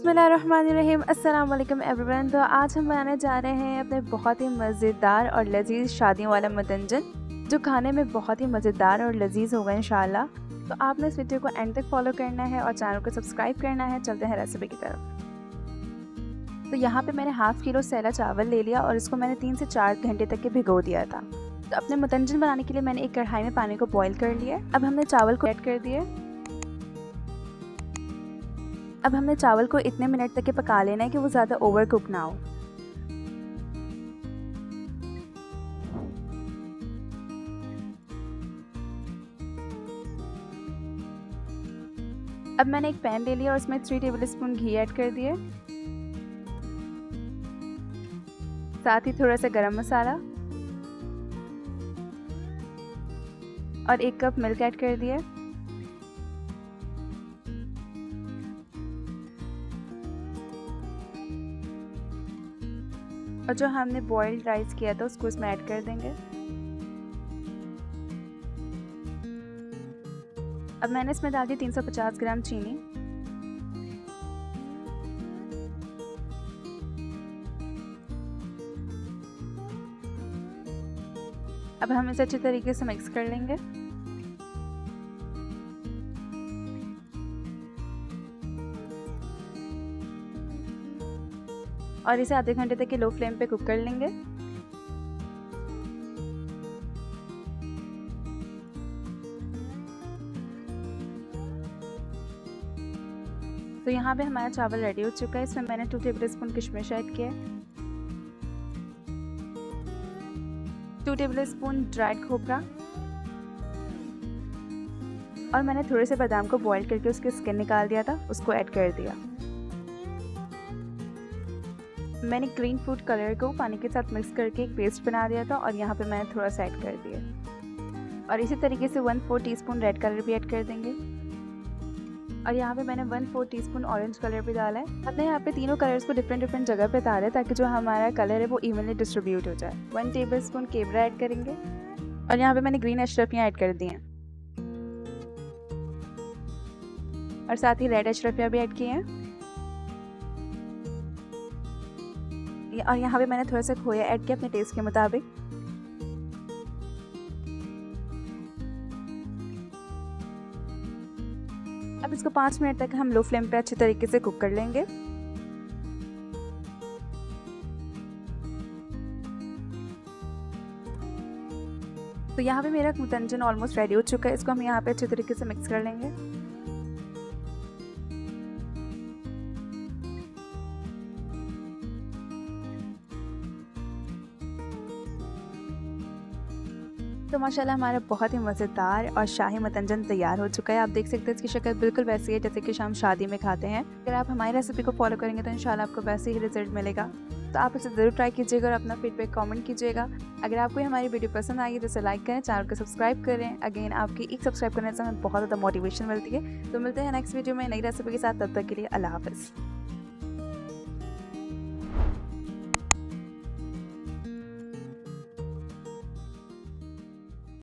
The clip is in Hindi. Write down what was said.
बिस्मिल्लाहिर्रहमानिर्रहीम। अस्सलाम वालेकुम एवरीवन। तो आज हम बनाने जा रहे हैं अपने बहुत ही मज़ेदार और लजीज शादियों वाला मतंजन, जो खाने में बहुत ही मज़ेदार और लजीज होगा इंशाल्लाह। तो आपने इस वीडियो को एंड तक फॉलो करना है और चैनल को सब्सक्राइब करना है। चलते हैं रेसिपी की तरफ। तो यहाँ पे मैंने हाफ़ किलो सैला चावल ले लिया और इसको मैंने 3 से 4 घंटे तक के भिगो दिया था। तो अपने मतंजन बनाने के लिए मैंने एक कढ़ाई में पानी को बॉईल कर लिया। अब हमने चावल को ऐड कर दिए। अब हमने चावल को इतने मिनट तक के पका लेना है कि वो ज़्यादा ओवर कुक ना हो। अब मैंने एक पैन ले लिया और उसमें 3 टेबलस्पून घी ऐड कर दिए, साथ ही थोड़ा सा गरम मसाला और 1 कप मिल्क ऐड कर दिए। और जो हमने बॉइल्ड राइस किया था उसको इसमें ऐड कर देंगे। अब मैंने इसमें डाल दी 350 ग्राम चीनी। अब हम इसे अच्छी तरीके से मिक्स कर लेंगे। और इसे आधे घंटे तक के लो फ्लेम पे कुक कर लेंगे। तो यहाँ पे हमारा चावल रेडी हो चुका है। इसमें मैंने 2 टेबलस्पून किशमिश ऐड किया, 2 टेबलस्पून ड्राइड खोपरा और मैंने थोड़े से बादाम को बॉईल करके उसकी स्किन निकाल दिया था, उसको ऐड कर दिया। मैंने ग्रीन फूड कलर को पानी के साथ मिक्स करके एक पेस्ट बना दिया था और यहाँ पे मैंने थोड़ा सा ऐड कर दिया। और इसी तरीके से 1/4 टीस्पून रेड कलर भी ऐड कर देंगे। और यहाँ पे मैंने 1/4 टीस्पून ऑरेंज कलर भी डाला है। हमने यहाँ पे तीनों कलर्स को डिफरेंट जगह पे डाला है ताकि जो हमारा कलर है वो इवनली डिस्ट्रीब्यूट हो जाए। 1 टेबलस्पून केवड़ा ऐड करेंगे और यहाँ पे मैंने ग्रीन अशरफियाँ ऐड कर दी हैं और साथ ही रेड अशरफियाँ भी ऐड किए हैं। और यहाँ पे मैंने थोड़ा सा खोया ऐड किया अपने टेस्ट के मुताबिक। अब इसको 5 मिनट तक हम लो फ्लेम पे अच्छी तरीके से कुक कर लेंगे। तो यहाँ पे मेरा मतंजन ऑलमोस्ट रेडी हो चुका है। इसको हम यहाँ पे अच्छी तरीके से मिक्स कर लेंगे। तो माशाल्लाह हमारा बहुत ही मज़ेदार और शाही मतंजन तैयार हो चुका है। आप देख सकते हैं इसकी शक्ल बिल्कुल वैसी है जैसे कि हम शादी में खाते हैं। अगर आप हमारी रेसिपी को फॉलो करेंगे तो इंशाल्लाह आपको वैसे ही रिजल्ट मिलेगा। तो आप इसे ज़रूर ट्राई कीजिएगा और अपना फीडबैक कमेंट कीजिएगा। अगर आपको हमारी वीडियो पसंद आई है तो इसे लाइक करें, चैनल को सब्सक्राइब करें। अगेन आपकी एक सब्सक्राइब करने से हमें बहुत ज़्यादा मोटिवेशन मिलती है। तो मिलते हैं नेक्स्ट वीडियो में नई रेसिपी के साथ। तब तक के लिए अल्लाह हाफ़िज़।